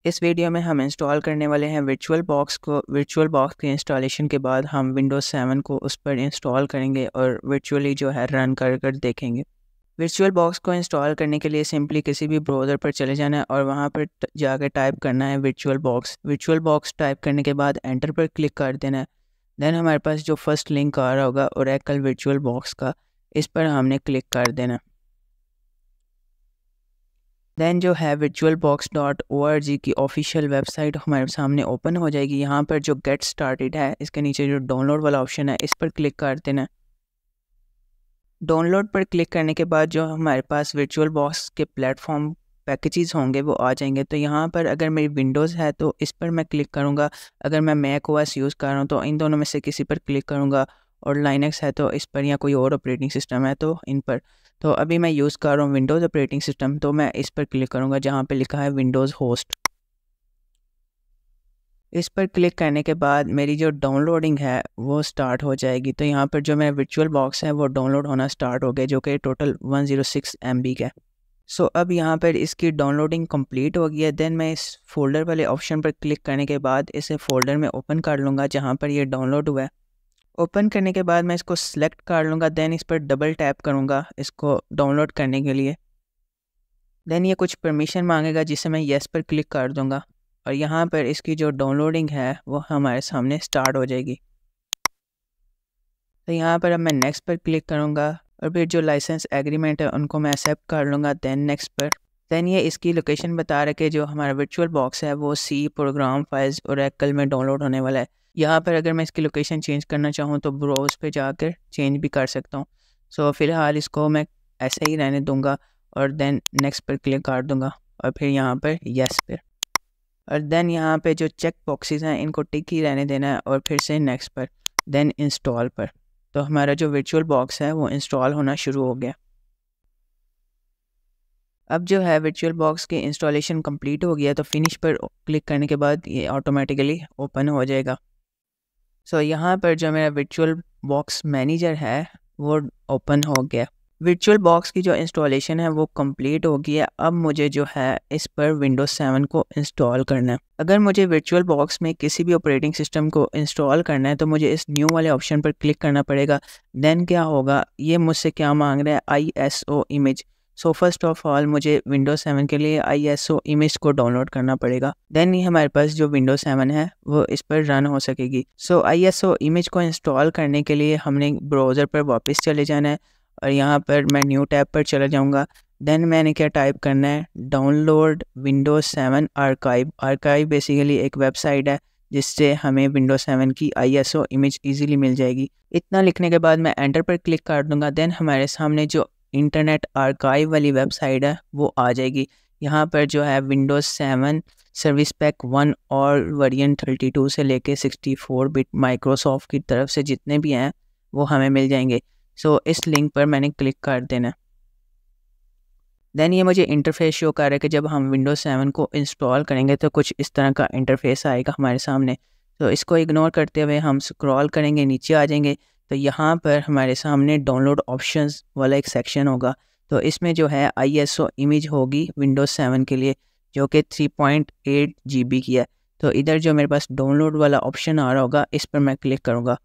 इस वीडियो में हम इंस्टॉल करने वाले हैं वर्चुअल बॉक्स को। वर्चुअल बॉक्स के इंस्टॉलेशन के बाद हम विंडोज़ 7 को उस पर इंस्टॉल करेंगे और वर्चुअली जो है रन कर देखेंगे। वर्चुअल बॉक्स को इंस्टॉल करने के लिए सिंपली किसी भी ब्राउज़र पर चले जाना है और वहाँ पर जाकर टाइप करना है virtual box. Virtual box type करने के बाद एंटर पर क्लिक कर देना है। देन हमारे पास जो फर्स्ट लिंक आ रहा होगा ओरेकल वर्चुअल बॉक्स का, इस पर हमने क्लिक कर देना। देन जो है virtualbox.org की ऑफिशियल वेबसाइट हमारे सामने ओपन हो जाएगी। यहाँ पर जो गेट स्टार्टेड है, इसके नीचे जो डाउनलोड वाला ऑप्शन है, इस पर क्लिक कर देना। डाउनलोड पर क्लिक करने के बाद जो हमारे पास वर्चुअल बॉक्स के प्लेटफॉर्म पैकेजेस होंगे वो आ जाएंगे। तो यहाँ पर अगर मेरी विंडोज़ है तो इस पर मैं क्लिक करूँगा, अगर मैं मैक ओएस यूज़ कर रहा हूँ तो इन दोनों में से किसी पर क्लिक करूँगा, और लाइनक्स है तो इस पर, या कोई और ऑपरेटिंग सिस्टम है तो इन पर। तो अभी मैं यूज़ कर रहा हूँ विंडोज़ ऑपरेटिंग सिस्टम, तो मैं इस पर क्लिक करूँगा जहाँ पे लिखा है विंडोज़ होस्ट। इस पर क्लिक करने के बाद मेरी जो डाउनलोडिंग है वो स्टार्ट हो जाएगी। तो यहाँ पर जो मेरा वर्चुअल बॉक्स है वो डाउनलोड होना स्टार्ट हो गया, जो कि टोटल 106 MB का है। सो अब यहाँ पर इसकी डाउनलोडिंग कंप्लीट हो गई है। देन मैं इस फोल्डर वाले ऑप्शन पर क्लिक करने के बाद इसे फ़ोल्डर में ओपन कर लूँगा जहाँ पर ये डाउनलोड हुआ है। ओपन करने के बाद मैं इसको सिलेक्ट कर लूँगा। देन इस पर डबल टैप करूँगा इसको डाउनलोड करने के लिए। देन ये कुछ परमिशन मांगेगा जिसे मैं येस पर क्लिक कर दूँगा, और यहाँ पर इसकी जो डाउनलोडिंग है वो हमारे सामने स्टार्ट हो जाएगी। तो यहाँ पर अब मैं नेक्स्ट पर क्लिक करूँगा और फिर जो लाइसेंस एग्रीमेंट है उनको मैं एक्सेप्ट कर लूँगा। देन नेक्स्ट पर। देन ये इसकी लोकेशन बता रहा है कि जो हमारा वर्चुअल बॉक्स है वो सी प्रोग्राम फाइल्स ओरेकल में डाउनलोड होने वाला है। यहाँ पर अगर मैं इसकी लोकेशन चेंज करना चाहूँ तो ब्राउज़ पे जाकर चेंज भी कर सकता हूँ। सो फ़िलहाल इसको मैं ऐसे ही रहने दूँगा और देन नेक्स्ट पर क्लिक कर दूँगा और फिर यहाँ पर येस पर, और देन यहाँ पे जो चेक बॉक्सेस हैं इनको टिक ही रहने देना है और फिर से नेक्स्ट पर, देन इंस्टॉल पर। तो हमारा जो वर्चुअल बॉक्स है वो इंस्टॉल होना शुरू हो गया। अब जो है वर्चुअल बॉक्स की इंस्टॉलेशन कंप्लीट हो गया, तो फिनिश पर क्लिक करने के बाद ये ऑटोमेटिकली ओपन हो जाएगा। सो यहाँ पर जो मेरा वर्चुअल बॉक्स मैनेजर है वो ओपन हो गया। वर्चुअल बॉक्स की जो इंस्टॉलेशन है वो कंप्लीट हो गई है। अब मुझे जो है इस पर विंडोज़ 7 को इंस्टॉल करना है। अगर मुझे वर्चुअल बॉक्स में किसी भी ऑपरेटिंग सिस्टम को इंस्टॉल करना है तो मुझे इस न्यू वाले ऑप्शन पर क्लिक करना पड़ेगा। देन क्या होगा, ये मुझसे क्या मांग रहा है, ISO image. So first of all मुझे विंडोज़ 7 के लिए ISO इमेज को डाउनलोड करना पड़ेगा। देन ही हमारे पास जो विंडोज़ 7 है वो इस पर रन हो सकेगी। सो ISO इमेज को इंस्टॉल करने के लिए हमने ब्राउज़र पर वापस चले जाना है और यहाँ पर मैं न्यू टैब पर चला जाऊँगा। देन मैंने क्या टाइप करना है, download Windows 7 archive. Archive basically एक वेबसाइट है जिससे हमें विंडोज़ 7 की ISO इमेज इजीली मिल जाएगी। इतना लिखने के बाद मैं एंटर पर क्लिक कर दूँगा। देन हमारे सामने जो इंटरनेट आर्काइव वाली वेबसाइट है वो आ जाएगी। यहाँ पर जो है विंडोज़ 7 सर्विस पैक 1 और वेरिएंट 32 से लेके 64 बिट माइक्रोसॉफ्ट की तरफ से जितने भी हैं वो हमें मिल जाएंगे। सो इस लिंक पर मैंने क्लिक कर देना। देन ये मुझे इंटरफेस शो कर रहा है कि जब हम विंडोज़ 7 को इंस्टॉल करेंगे तो कुछ इस तरह का इंटरफेस आएगा हमारे सामने। तो इसको इग्नोर करते हुए हम स्क्रॉल करेंगे, नीचे आ जाएंगे तो यहाँ पर हमारे सामने डाउनलोड ऑप्शंस वाला एक सेक्शन होगा। तो इसमें जो है ISO इमेज होगी विंडोज़ 7 के लिए, जो कि 3.8 GB की है। तो इधर जो मेरे पास डाउनलोड वाला ऑप्शन आ रहा होगा इस पर मैं क्लिक करूँगा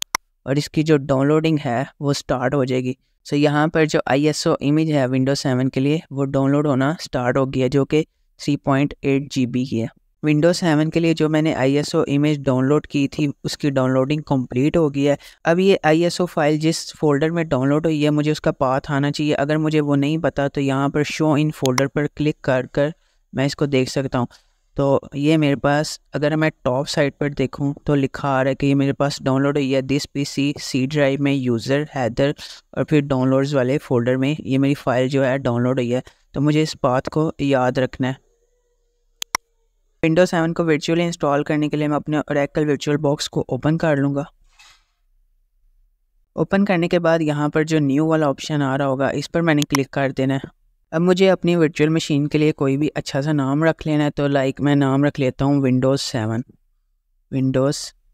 और इसकी जो डाउनलोडिंग है वो स्टार्ट हो जाएगी। सो यहाँ पर जो ISO इमेज है विंडोज़ 7 के लिए वो डाउनलोड होना स्टार्ट हो गया, जो कि 3.8 GB की है। विंडोज़ 7 के लिए जो मैंने ISO इमेज डाउनलोड की थी उसकी डाउनलोडिंग कंप्लीट हो गई है। अब ये ISO फाइल जिस फोल्डर में डाउनलोड हुई है मुझे उसका पाथ आना चाहिए। अगर मुझे वो नहीं पता तो यहाँ पर शो इन फोल्डर पर क्लिक कर मैं इसको देख सकता हूँ। तो ये मेरे पास, अगर मैं टॉप साइड पर देखूं तो लिखा आ रहा है कि ये मेरे पास डाउनलोड हुई है दिस PC C ड्राइव में यूज़र हैदर, और फिर डाउनलोड्स वाले फ़ोल्डर में ये मेरी फ़ाइल जो है डाउनलोड हुई है। तो मुझे इस बात को याद रखना है। विंडोज़ 7 को वर्चुअली इंस्टॉल करने के लिए मैं अपने ओरेकल वर्चुअल बॉक्स को ओपन कर लूँगा। ओपन करने के बाद यहाँ पर जो न्यू वाला ऑप्शन आ रहा होगा इस पर मैंने क्लिक कर देना है। अब मुझे अपनी वर्चुअल मशीन के लिए कोई भी अच्छा सा नाम रख लेना है। तो लाइक मैं नाम रख लेता हूँ विंडोज़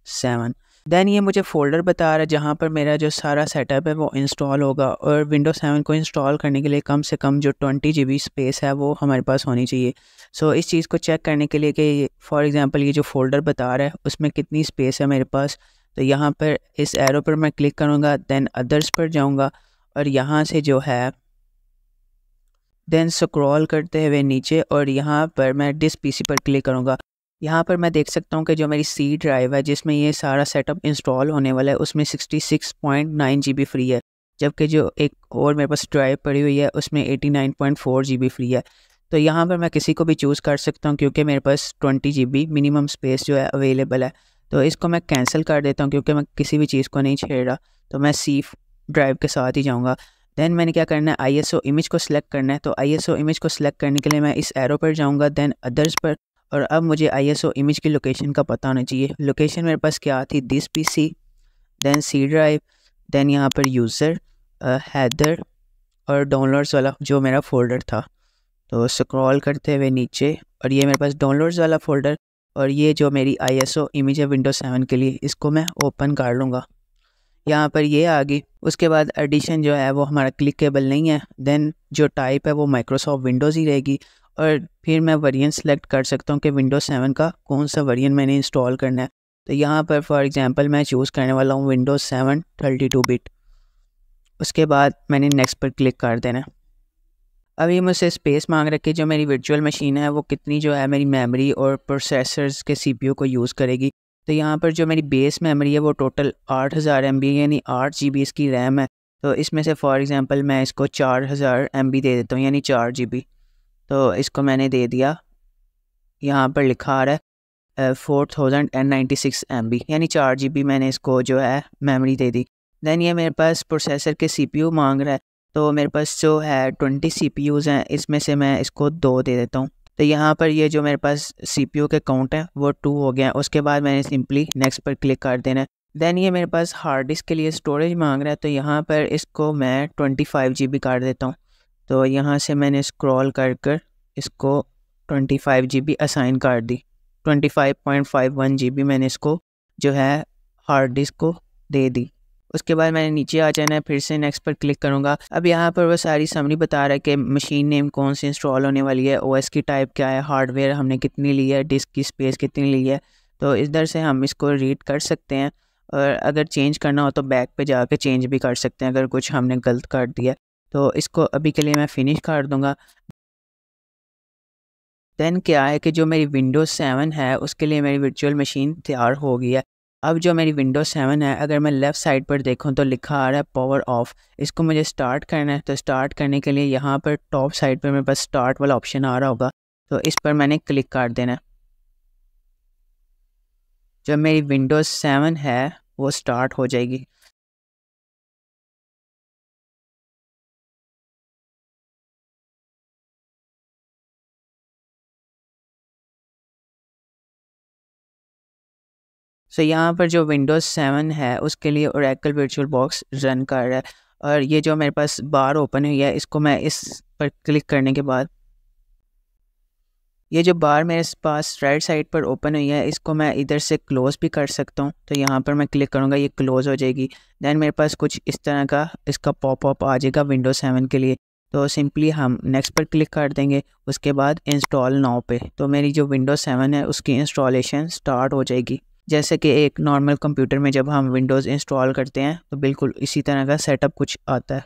7। देन ये मुझे फ़ोल्डर बता रहा है जहाँ पर मेरा जो सारा सेटअप है वो इंस्टॉल होगा, और विंडोज़ 7 को इंस्टॉल करने के लिए कम से कम जो 20 GB स्पेस है वो हमारे पास होनी चाहिए। सो इस चीज़ को चेक करने के लिए कि फॉर एग्ज़ाम्पल ये जो फ़ोल्डर बता रहा है उसमें कितनी स्पेस है मेरे पास, तो यहाँ पर इस एरो पर मैं क्लिक करूँगा, देन अदर्स पर जाऊँगा और यहाँ से जो है देन स्क्रॉल करते हुए नीचे और यहाँ पर मैं डिस पीसी पर क्लिक करूँगा। यहाँ पर मैं देख सकता हूँ कि जो मेरी सी ड्राइव है जिसमें ये सारा सेटअप इंस्टॉल होने वाला है उसमें 66.9 GB फ्री है, जबकि जो एक और मेरे पास ड्राइव पड़ी हुई है उसमें 89.4 GB फ्री है। तो यहाँ पर मैं किसी को भी चूज़ कर सकता हूँ क्योंकि मेरे पास 20 GB मिनिमम स्पेस जो है अवेलेबल है। तो इसको मैं कैंसिल कर देता हूँ क्योंकि मैं किसी भी चीज़ को नहीं छेड़ रहा, तो मैं सी ड्राइव के साथ ही जाऊँगा। देन मैंने क्या करना है, ISO इमेज को सिलेक्ट करना है। तो ISO इमेज को सिलेक्ट करने के लिए मैं इस एरो पर जाऊंगा, देन अदर्स पर, और अब मुझे ISO इमेज की लोकेशन का पता होना चाहिए। लोकेशन मेरे पास क्या थी, this PC, then C drive, then यहाँ पर यूज़र, हैदर और डाउनलोड्स वाला जो मेरा फ़ोल्डर था। तो स्क्रॉल करते हुए नीचे और ये मेरे पास डाउनलोड्स वाला फ़ोल्डर, और ये जो मेरी ISO इमेज है विंडोज़ 7 के लिए, इसको मैं ओपन कर लूँगा। यहाँ पर ये आ गई। उसके बाद एडिशन जो है वो हमारा क्लिकेबल नहीं है, देन जो टाइप है वो माइक्रोसॉफ्ट विंडोज़ ही रहेगी, और फिर मैं वेरिएंट सेलेक्ट कर सकता हूँ कि विंडोज़ 7 का कौन सा वेरिएंट मैंने इंस्टॉल करना है। तो यहाँ पर फॉर एग्जांपल मैं चूज़ करने वाला हूँ विंडोज़ 7 32 बिट। उसके बाद मैंने नेक्स्ट पर क्लिक कर देना। अभी मुझसे स्पेस मांग रखी, जो मेरी वर्चुअल मशीन है वो कितनी जो है मेरी मेमोरी और प्रोसेसर्स के CPU को यूज़ करेगी। तो यहाँ पर जो मेरी बेस मेमोरी है वो टोटल 8000 MB यानी 8 GB इसकी रैम है। तो इसमें से फॉर एग्जांपल मैं इसको 4000 MB दे देता हूँ यानी 4 GB। तो इसको मैंने दे दिया, यहाँ पर लिखा आ रहा है 4096 MB यानी 4 GB मैंने इसको जो है मेमोरी दे दी। दैन ये मेरे पास प्रोसेसर के CPU मांग रहा है, तो मेरे पास जो है 20 CPUs हैं, इसमें से मैं इसको 2 दे देता हूँ। तो यहाँ पर ये जो मेरे पास CPU के काउंट है वो 2 हो गया। उसके बाद मैंने सिंपली नेक्स्ट पर क्लिक कर देना है। दैन ये मेरे पास हार्ड डिस्क के लिए स्टोरेज मांग रहा है, तो यहाँ पर इसको मैं 25 GB कर देता हूँ। तो यहाँ से मैंने स्क्रॉल कर इसको 25 GB असाइन कर दी। 25.51 GB मैंने इसको जो है हार्ड डिस्क को दे दी। उसके बाद मैंने नीचे आ जाना है, फिर से नेक्स्ट पर क्लिक करूँगा। अब यहाँ पर वो सारी समरी बता रहा है कि मशीन नेम कौन सी इंस्टॉल होने वाली है, OS की टाइप क्या है, हार्डवेयर हमने कितनी ली है, डिस्क की स्पेस कितनी ली है। तो इधर से हम इसको रीड कर सकते हैं, और अगर चेंज करना हो तो बैक पे जाके चेंज भी कर सकते हैं अगर कुछ हमने गलत कर दिया। तो इसको अभी के लिए मैं फ़िनिश कर दूँगा। दैन क्या है कि जो मेरी विंडोज़ 7 है उसके लिए मेरी वर्चुअल मशीन तैयार हो गई है। अब जो मेरी विंडोज़ 7 है, अगर मैं लेफ़्ट साइड पर देखूं तो लिखा आ रहा है पावर ऑफ। इसको मुझे स्टार्ट करना है, तो स्टार्ट करने के लिए यहाँ पर टॉप साइड पर मेरे पास स्टार्ट वाला ऑप्शन आ रहा होगा, तो इस पर मैंने क्लिक कर देना है। जब मेरी विंडोज़ 7 है वो स्टार्ट हो जाएगी। सो यहाँ पर जो विंडोज़ 7 है उसके लिए ओरेकल वर्चुअल बॉक्स रन कर रहा है, और ये जो मेरे पास बार ओपन हुई है इसको मैं इस पर क्लिक करने के बाद ये जो बार मेरे पास राइट साइड पर ओपन हुई है इसको मैं इधर से क्लोज़ भी कर सकता हूँ। तो यहाँ पर मैं क्लिक करूँगा, ये क्लोज़ हो जाएगी। दैन मेरे पास कुछ इस तरह का इसका पॉपअप आ जाएगा विंडोज़ 7 के लिए। तो सिंपली हम नेक्स्ट पर क्लिक कर देंगे, उसके बाद इंस्टॉल नाउ पे। तो मेरी जो विंडोज़ 7 है उसकी इंस्टॉलेशन स्टार्ट हो जाएगी। जैसे कि एक नॉर्मल कंप्यूटर में जब हम विंडोज़ इंस्टॉल करते हैं तो बिल्कुल इसी तरह का सेटअप कुछ आता है।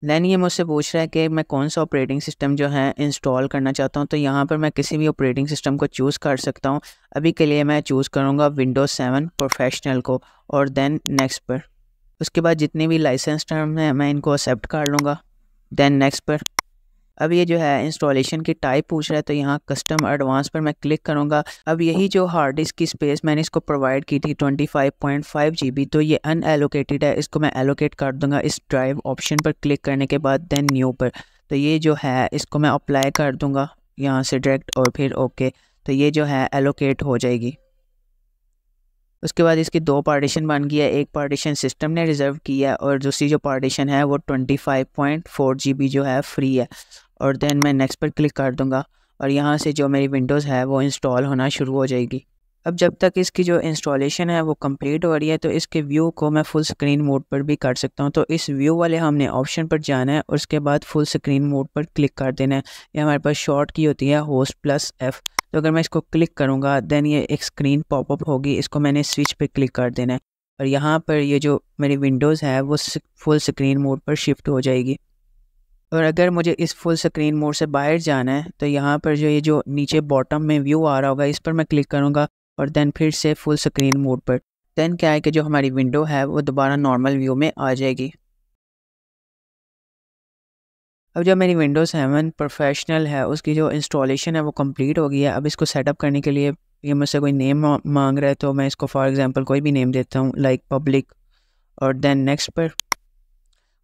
दैन ये मुझसे पूछ रहा है कि मैं कौन सा ऑपरेटिंग सिस्टम जो है इंस्टॉल करना चाहता हूँ। तो यहाँ पर मैं किसी भी ऑपरेटिंग सिस्टम को चूज़ कर सकता हूँ। अभी के लिए मैं चूज़ करूँगा विंडोज़ 7 प्रोफेशनल को, और देन नेक्स्ट पर। उसके बाद जितने भी लाइसेंस टर्म हैं मैं इनको एक्सेप्ट कर लूँगा, देन नेक्स्ट पर। अब ये जो है इंस्टॉलेशन की टाइप पूछ रहा है, तो यहाँ कस्टम एडवांस पर मैं क्लिक करूँगा। अब यही जो हार्ड डिस्क की स्पेस मैंने इसको प्रोवाइड की थी 25.5 GB, तो ये अनएलोकेटेड है, इसको मैं एलोकेट कर दूँगा इस ड्राइव ऑप्शन पर क्लिक करने के बाद, देन न्यू पर। तो ये जो है इसको मैं अप्लाई कर दूँगा यहाँ से डायरेक्ट, और फिर ओके। तो ये जो है एलोकेट हो जाएगी। उसके बाद इसकी 2 पार्टीशन बन गई है, एक पार्टीशन सिस्टम ने रिज़र्व किया है और दूसरी जो पार्टीशन है वो 25.4 GB जो है फ्री है। और देन मैं नेक्स्ट पर क्लिक कर दूंगा, और यहाँ से जो मेरी विंडोज़ है वो इंस्टॉल होना शुरू हो जाएगी। अब जब तक इसकी जो इंस्टॉलेशन है वो कंप्लीट हो रही है तो इसके व्यू को मैं फुल स्क्रीन मोड पर भी कर सकता हूँ। तो इस व्यू वाले हमने ऑप्शन पर जाना है और उसके बाद फुल स्क्रीन मोड पर क्लिक कर देना है। ये हमारे पास शॉर्ट की होती है Host+F। तो अगर मैं इसको क्लिक करूँगा देन ये एक स्क्रीन पॉपअप होगी, इसको मैंने स्विच पे क्लिक कर देना है और यहाँ पर ये जो मेरी विंडोज़ है वो फुल स्क्रीन मोड पर शिफ्ट हो जाएगी। और अगर मुझे इस फुल स्क्रीन मोड से बाहर जाना है तो यहाँ पर जो ये जो नीचे बॉटम में व्यू आ रहा होगा इस पर मैं क्लिक करूँगा और देन फिर से फुल स्क्रीन मोड पर। देन क्या है कि जो हमारी विंडो है वो दोबारा नॉर्मल व्यू में आ जाएगी। अब जब मेरी विंडोज़ 7 प्रोफेशनल है उसकी जो इंस्टॉलेशन है वो कंप्लीट हो गई है। अब इसको सेटअप करने के लिए ये मुझसे कोई नेम मांग रहा है तो मैं इसको फॉर एग्जांपल कोई भी नेम देता हूँ लाइक पब्लिक और देन नेक्स्ट पर।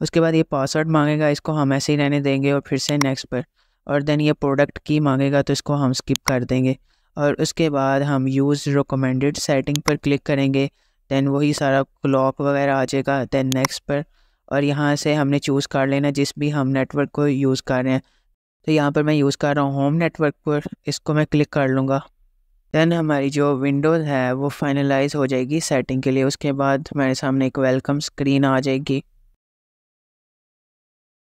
उसके बाद ये पासवर्ड मांगेगा, इसको हम ऐसे ही रहने देंगे और फिर से नेक्स्ट पर। और देन ये प्रोडक्ट की मांगेगा तो इसको हम स्किप कर देंगे और उसके बाद हम यूज़ रिकमेंडेड सेटिंग पर क्लिक करेंगे। देन वही सारा क्लॉक वगैरह आ जाएगा। देन नेक्स्ट पर और यहाँ से हमने चूज़ कर लेना जिस भी हम नेटवर्क को यूज़ कर रहे हैं। तो यहाँ पर मैं यूज़ कर रहा हूँ होम नेटवर्क पर, इसको मैं क्लिक कर लूँगा। देन हमारी जो विंडोज़ है वो फाइनलाइज हो जाएगी सेटिंग के लिए। उसके बाद हमारे सामने एक वेलकम स्क्रीन आ जाएगी।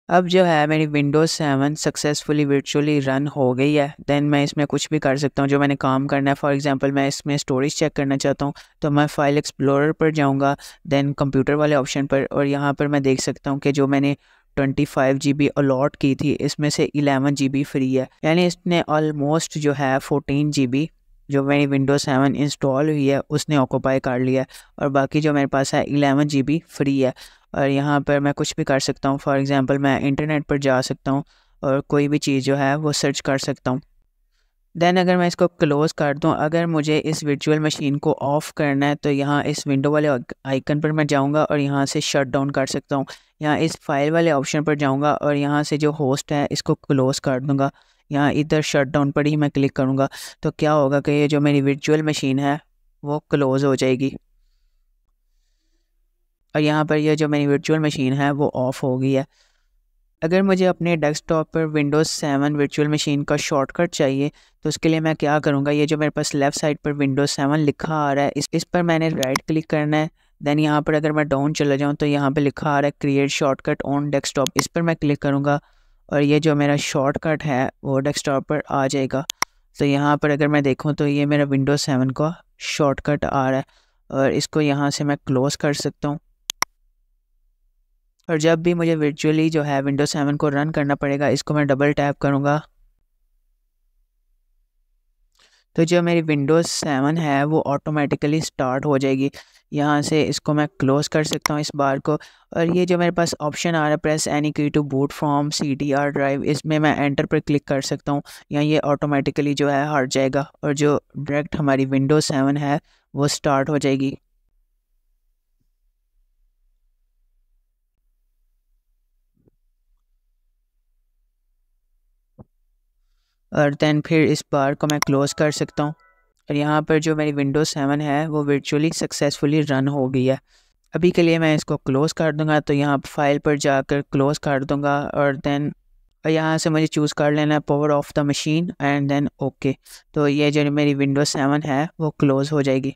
अब जो है मेरी विंडोज़ 7 सक्सेसफुली वर्चुअली रन हो गई है। देन मैं इसमें कुछ भी कर सकता हूँ जो मैंने काम करना है। फॉर एग्जांपल मैं इसमें स्टोरेज चेक करना चाहता हूँ तो मैं फाइल एक्सप्लोरर पर जाऊँगा, देन कंप्यूटर वाले ऑप्शन पर और यहाँ पर मैं देख सकता हूँ कि जो मैंने 25 GB अलॉट की थी इसमें से 11 GB फ्री है। यानी इसने ऑलमोस्ट जो है 14 GB जो मेरी विंडोज़ 7 इंस्टॉल हुई है उसने ऑक्यूपाई कर लिया है और बाकी जो मेरे पास है 11 GB फ्री है। और यहाँ पर मैं कुछ भी कर सकता हूँ। फॉर एग्जांपल मैं इंटरनेट पर जा सकता हूँ और कोई भी चीज़ जो है वो सर्च कर सकता हूँ। देन अगर मैं इसको क्लोज़ कर दूँ, अगर मुझे इस वर्चुअल मशीन को ऑफ़ करना है तो यहाँ इस विंडो वाले आइकन पर मैं जाऊँगा और यहाँ से शट डाउन कर सकता हूँ। यहाँ इस फाइल वाले ऑप्शन पर जाऊँगा और यहाँ से जो होस्ट है इसको क्लोज़ कर दूँगा। यहाँ इधर शट डाउन पर ही मैं क्लिक करूँगा तो क्या होगा कि ये जो मेरी वर्चुअल मशीन है वो क्लोज़ हो जाएगी और यहाँ पर ये जो मेरी वर्चुअल मशीन है वो ऑफ़ हो गई है। अगर मुझे अपने डेस्कटॉप पर विंडोज़ 7 वर्चुअल मशीन का शॉर्टकट चाहिए तो उसके लिए मैं क्या करूँगा, ये जो मेरे पास लेफ़्ट साइड पर विंडोज़ 7 लिखा आ रहा है इस पर मैंने राइट क्लिक करना है। देन यहाँ पर अगर मैं डाउन चला जाऊँ तो यहाँ पे लिखा आ रहा है क्रिएट शॉर्टकट ऑन डेस्कटॉप, इस पर मैं क्लिक करूँगा और ये जो मेरा शॉर्टकट है वो डेस्कटॉप पर आ जाएगा। तो यहाँ पर अगर मैं देखूँ तो ये मेरा विंडोज़ 7 का शॉर्टकट आ रहा है और इसको यहाँ से मैं क्लोज़ कर सकता हूँ। और जब भी मुझे वर्चुअली जो है विंडोज़ 7 को रन करना पड़ेगा इसको मैं डबल टैप करूँगा तो जो मेरी विंडोज़ 7 है वो ऑटोमेटिकली स्टार्ट हो जाएगी। यहाँ से इसको मैं क्लोज़ कर सकता हूँ इस बार को। और ये जो मेरे पास ऑप्शन आ रहा है press any key to boot from CDR drive, इसमें मैं एंटर पर क्लिक कर सकता हूँ। यहाँ ये ऑटोमेटिकली जो है हट जाएगा और जो डायरेक्ट हमारी विंडोज़ 7 है वो स्टार्ट हो जाएगी। और देन फिर इस बार को मैं क्लोज़ कर सकता हूँ और यहाँ पर जो मेरी विंडोज़ 7 है वो वर्चुअली सक्सेसफुली रन हो गई है। अभी के लिए मैं इसको क्लोज़ कर दूँगा तो यहाँ फाइल पर जाकर क्लोज़ कर दूँगा और देन यहाँ से मुझे चूज़ कर लेना है power off the machine and then okay. तो ये जो मेरी विंडोज़ 7 है वो क्लोज़ हो जाएगी।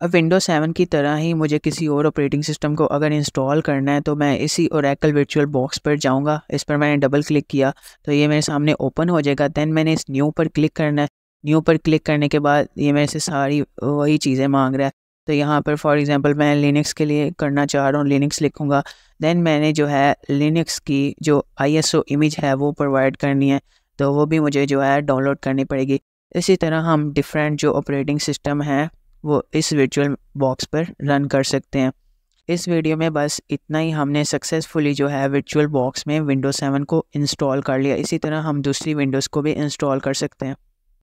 अब विंडोज़ 7 की तरह ही मुझे किसी और ऑपरेटिंग सिस्टम को अगर इंस्टॉल करना है तो मैं इसी ओरेकल वर्चुअल बॉक्स पर जाऊंगा। इस पर मैंने डबल क्लिक किया तो ये मेरे सामने ओपन हो जाएगा। देन मैंने इस न्यू पर क्लिक करना है। न्यू पर क्लिक करने के बाद ये मेरे से सारी वही चीज़ें मांग रहा है। तो यहाँ पर फॉर एग्जांपल मैं लिनक्स के लिए करना चाह रहा हूँ, लिनक्स लिखूँगा। देन मैंने जो है लिनक्स की जो ISO इमेज है वो प्रोवाइड करनी है तो वो भी मुझे जो है डाउनलोड करनी पड़ेगी। इसी तरह हम डिफरेंट जो ऑपरेटिंग सिस्टम है वो इस वर्चुअल बॉक्स पर रन कर सकते हैं। इस वीडियो में बस इतना ही, हमने सक्सेसफुली जो है वर्चुअल बॉक्स में विंडोज़ 7 को इंस्टॉल कर लिया। इसी तरह हम दूसरी विंडोज़ को भी इंस्टॉल कर सकते हैं।